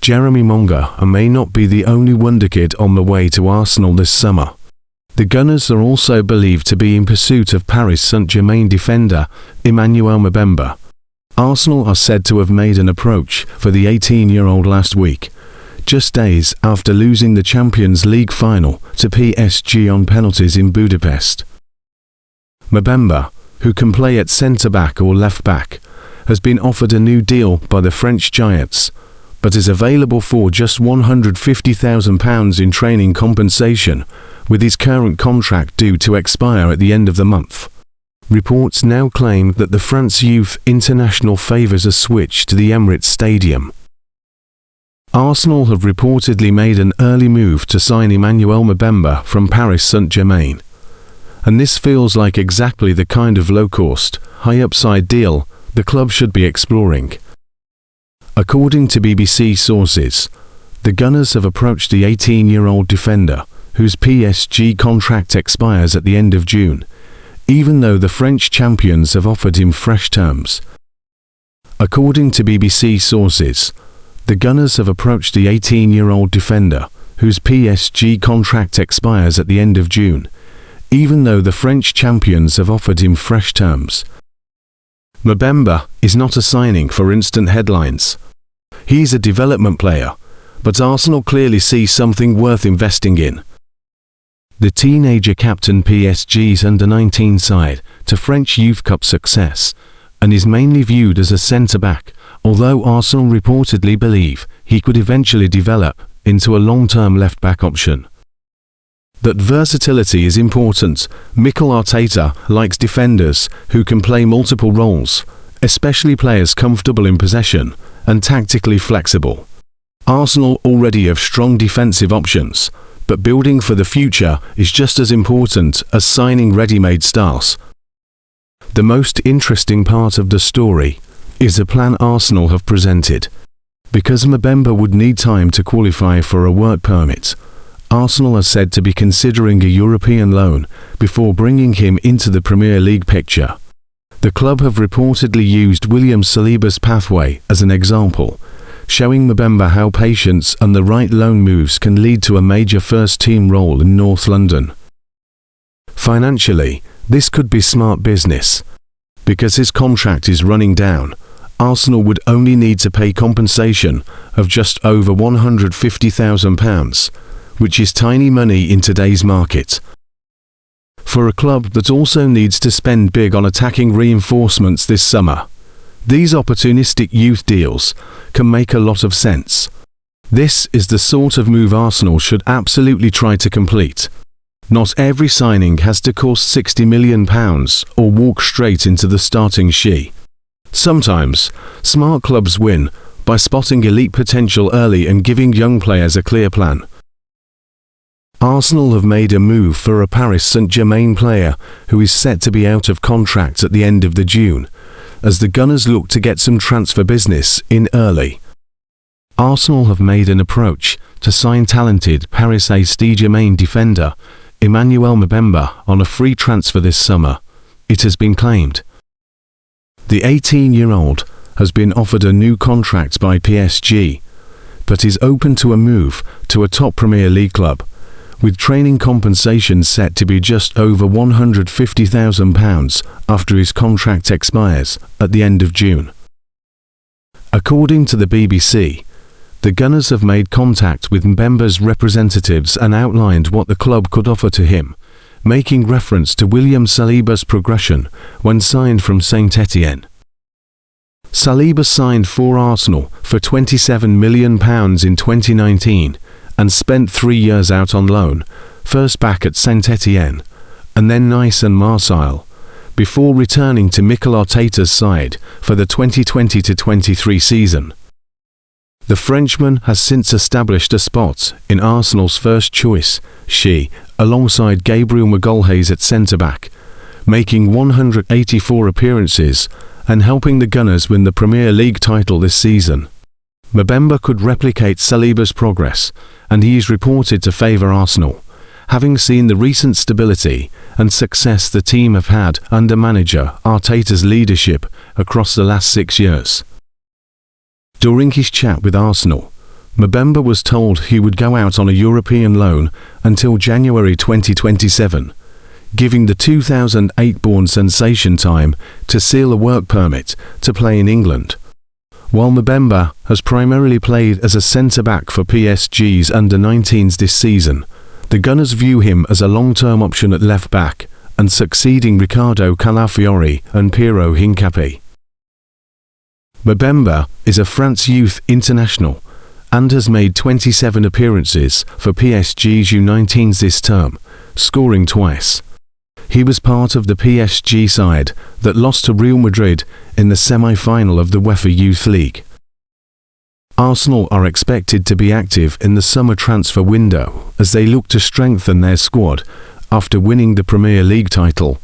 Jeremy Monga may not be the only wonderkid on the way to Arsenal this summer. The Gunners are also believed to be in pursuit of Paris Saint-Germain defender Emmanuel Mbemba. Arsenal are said to have made an approach for the 18-year-old last week, just days after losing the Champions League final to PSG on penalties in Budapest. Mbemba, who can play at centre-back or left-back, has been offered a new deal by the French Giants, but is available for just £150,000 in training compensation, with his current contract due to expire at the end of the month. Reports now claim that the France youth international favours a switch to the Emirates Stadium. Arsenal have reportedly made an early move to sign Emmanuel Mbemba from Paris Saint-Germain, and this feels like exactly the kind of low-cost, high-upside deal the club should be exploring. According to BBC sources, the Gunners have approached the 18-year-old defender, whose PSG contract expires at the end of June, even though the French champions have offered him fresh terms. According to BBC sources, the Gunners have approached the 18-year-old defender, whose PSG contract expires at the end of June, even though the French champions have offered him fresh terms. Mbemba is not a signing for instant headlines. He's a development player, but Arsenal clearly see something worth investing in. The teenager captained PSG's under-19 side to French Youth Cup success, and is mainly viewed as a centre-back, although Arsenal reportedly believe he could eventually develop into a long-term left-back option. That versatility is important. Mikel Arteta likes defenders who can play multiple roles, especially players comfortable in possession and tactically flexible. Arsenal already have strong defensive options, but building for the future is just as important as signing ready-made stars. The most interesting part of the story is the plan Arsenal have presented. Because Mbemba would need time to qualify for a work permit, Arsenal are said to be considering a European loan before bringing him into the Premier League picture. The club have reportedly used William Saliba's pathway as an example, showing Mbemba how patience and the right loan moves can lead to a major first-team role in North London. Financially, this could be smart business. Because his contract is running down, Arsenal would only need to pay compensation of just over £150,000, which is tiny money in today's market. For a club that also needs to spend big on attacking reinforcements this summer, these opportunistic youth deals can make a lot of sense. This is the sort of move Arsenal should absolutely try to complete. Not every signing has to cost £60 million or walk straight into the starting she. Sometimes, smart clubs win by spotting elite potential early and giving young players a clear plan. Arsenal have made a move for a Paris Saint-Germain player who is set to be out of contract at the end of June, as the Gunners look to get some transfer business in early. Arsenal have made an approach to sign talented Paris Saint-Germain defender Emmanuel Mbemba on a free transfer this summer, it has been claimed. The 18-year-old has been offered a new contract by PSG, but is open to a move to a top Premier League club, with training compensation set to be just over £150,000 after his contract expires at the end of June. According to the BBC, the Gunners have made contact with Mbemba's representatives and outlined what the club could offer to him, making reference to William Saliba's progression when signed from Saint-Etienne. Saliba signed for Arsenal for £27 million in 2019 and spent 3 years out on loan, first back at Saint-Etienne, and then Nice and Marseille, before returning to Mikel Arteta's side for the 2020-23 season. The Frenchman has since established a spot in Arsenal's first choice, alongside Gabriel Magalhaes at centre-back, making 184 appearances and helping the Gunners win the Premier League title this season. Mbemba could replicate Saliba's progress, and he is reported to favour Arsenal, having seen the recent stability and success the team have had under manager Arteta's leadership across the last 6 years. During his chat with Arsenal, Mbemba was told he would go out on a European loan until January 2027, giving the 2008-born sensation time to seal a work permit to play in England. While Mbemba has primarily played as a centre-back for PSG's under-19s this season, the Gunners view him as a long-term option at left-back and succeeding Riccardo Calafiori and Piero Hincapié. Mbemba is a France youth international and has made 27 appearances for PSG's U19s this term, scoring twice. He was part of the PSG side that lost to Real Madrid in the semi-final of the UEFA Youth League. Arsenal are expected to be active in the summer transfer window as they look to strengthen their squad after winning the Premier League title.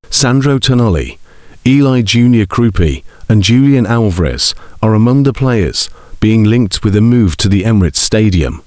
Sandro Tonali, Eli Junior Krupi and Julian Alvarez are among the players being linked with a move to the Emirates Stadium.